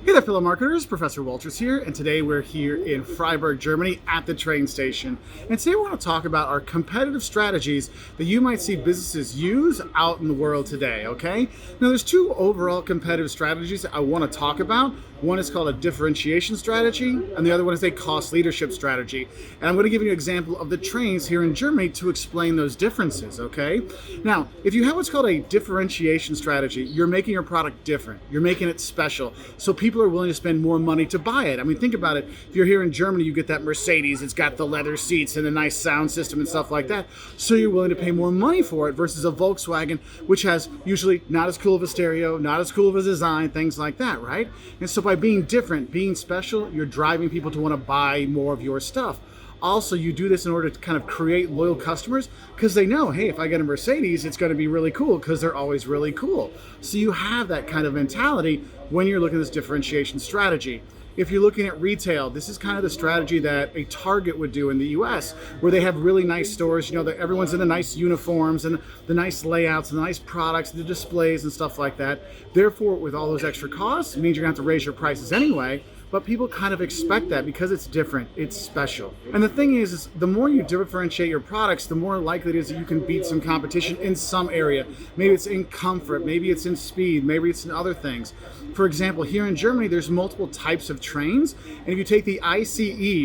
Hey there, fellow marketers. Professor Wolters here, and today we're here in Freiburg, Germany at the train station. And today we're going to talk about our competitive strategies that you might see businesses use out in the world today, okay? Now, there's two overall competitive strategies I want to talk about. One is called a differentiation strategy, and the other one is a cost leadership strategy. And I'm going to give you an example of the trains here in Germany to explain those differences, okay? Now, if you have what's called a differentiation strategy, you're making your product different. You're making it special. So people are willing to spend more money to buy it. I mean, think about it. If you're here in Germany, you get that Mercedes. It's got the leather seats and a nice sound system and stuff like that. So you're willing to pay more money for it versus a Volkswagen, which has usually not as cool of a stereo, not as cool of a design, things like that, right? And so by being different, being special, you're driving people to want to buy more of your stuff. Also, you do this in order to kind of create loyal customers because they know, hey, if I get a Mercedes, it's going to be really cool because they're always really cool. So you have that kind of mentality when you're looking at this differentiation strategy. If you're looking at retail, this is kind of the strategy that a Target would do in the US, where they have really nice stores, that everyone's in the nice uniforms and the nice layouts and the nice products, the displays and stuff like that. Therefore, with all those extra costs, it means you're going to have to raise your prices anyway. But people kind of expect that because it's different, it's special. And the thing is the more you differentiate your products, the more likely it is that you can beat some competition in some area. Maybe it's in comfort, maybe it's in speed, maybe it's in other things. For example, here in Germany, there's multiple types of trains. And if you take the ICE,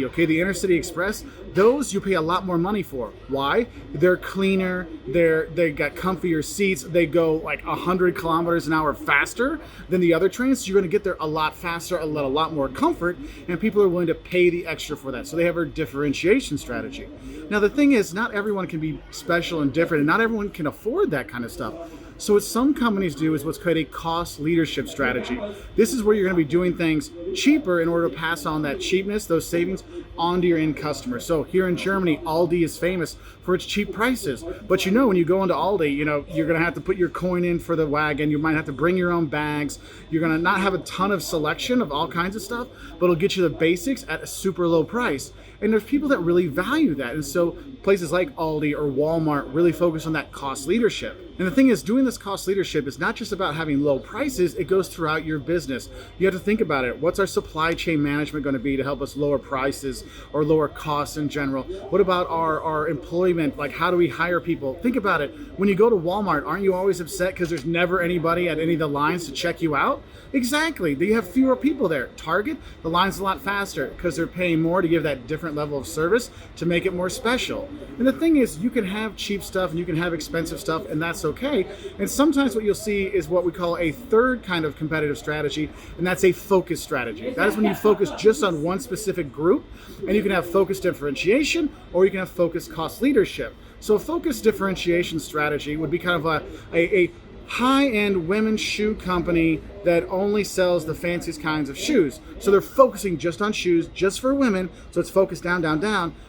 okay, the Intercity Express, those you pay a lot more money for. Why? They're cleaner, they got comfier seats, they go like 100 kilometers an hour faster than the other trains. So you're gonna get there a lot faster, a lot more comfort, and people are willing to pay the extra for that. So they have a differentiation strategy. Now the thing is, not everyone can be special and different, and not everyone can afford that kind of stuff. So what some companies do is what's called a cost leadership strategy. This is where you're going to be doing things cheaper in order to pass on that cheapness, those savings, onto your end customer. So here in Germany, Aldi is famous for its cheap prices. But when you go into Aldi, you're going to have to put your coin in for the wagon. You might have to bring your own bags. You're going to not have a ton of selection of all kinds of stuff, but it'll get you the basics at a super low price. And there's people that really value that. And so places like Aldi or Wal-Mart really focus on that cost leadership. And the thing is, doing this cost leadership is not just about having low prices, it goes throughout your business. You have to think about it. What's our supply chain management going to be to help us lower prices or lower costs in general? What about our employment? Like, how do we hire people? Think about it. When you go to Walmart, aren't you always upset because there's never anybody at any of the lines to check you out? Exactly. You have fewer people there. Target, the line's a lot faster because they're paying more to give that different level of service to make it more special. And the thing is, you can have cheap stuff and you can have expensive stuff, and that's okay. And sometimes what you'll see is what we call a third kind of competitive strategy, and that's a focus strategy. That is when you focus just on one specific group, and you can have focus differentiation or you can have focus cost leadership. So a focus differentiation strategy would be kind of a high-end women's shoe company that only sells the fanciest kinds of shoes. So they're focusing just on shoes, just for women, so it's focused down,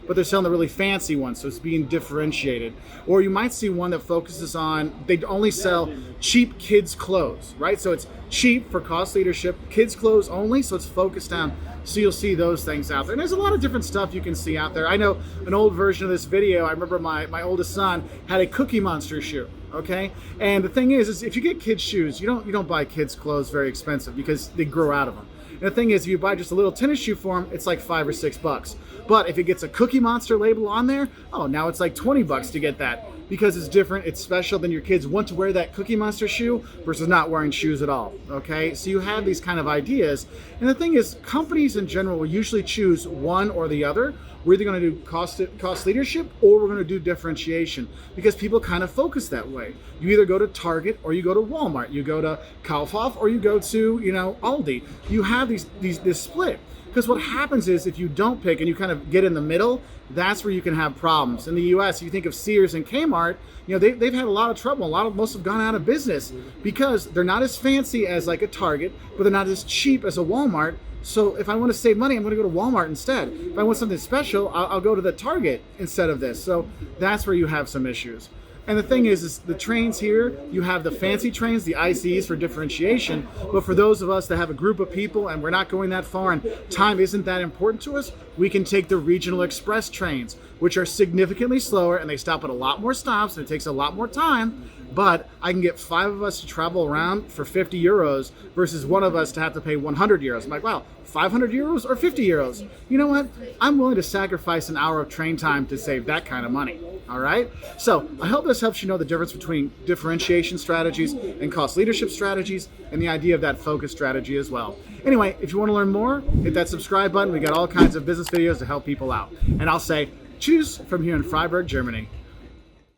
but they're selling the really fancy ones, so it's being differentiated. Or you might see one that focuses on, they only sell cheap kids' clothes, right? So it's cheap for cost leadership, kids' clothes only, so it's focused down. So you'll see those things out there. And there's a lot of different stuff you can see out there. I know an old version of this video, I remember my oldest son had a Cookie Monster shoe. Okay, and the thing is if you get kids shoes, you don't buy kids clothes very expensive because they grow out of them. And the thing is, if you buy just a little tennis shoe for them, it's like $5 or $6. But if it gets a Cookie Monster label on there, now it's like $20 to get that because it's different, it's special. Then your kids want to wear that Cookie Monster shoe versus not wearing shoes at all. Okay, so you have these kind of ideas. And the thing is, companies in general will usually choose one or the other. We're either going to do cost leadership or we're going to do differentiation because people kind of focus that way. You either go to Target or you go to Walmart. You go to Kaufhof or you go to, Aldi. You have this split. Because what happens is if you don't pick and you kind of get in the middle, that's where you can have problems. In the US, if you think of Sears and Kmart, they've had a lot of trouble. Most have gone out of business because they're not as fancy as like a Target, but they're not as cheap as a Walmart. So if I want to save money, I'm going to go to Walmart instead. If I want something special, I'll go to the Target instead of this. So that's where you have some issues. And the thing is the trains here, you have the fancy trains, the ICEs for differentiation, but for those of us that have a group of people and we're not going that far and time isn't that important to us, we can take the regional express trains, which are significantly slower and they stop at a lot more stops and it takes a lot more time, but I can get 5 of us to travel around for 50 euros versus one of us to have to pay 100 euros. I'm like, wow, 500 euros or 50 euros? You know what? I'm willing to sacrifice an hour of train time to save that kind of money. All right? So I hope this helps you know the difference between differentiation strategies and cost leadership strategies, and the idea of that focus strategy as well. Anyway, if you want to learn more, hit that subscribe button. We got all kinds of business videos to help people out. And I'll say, cheers from here in Freiburg, Germany.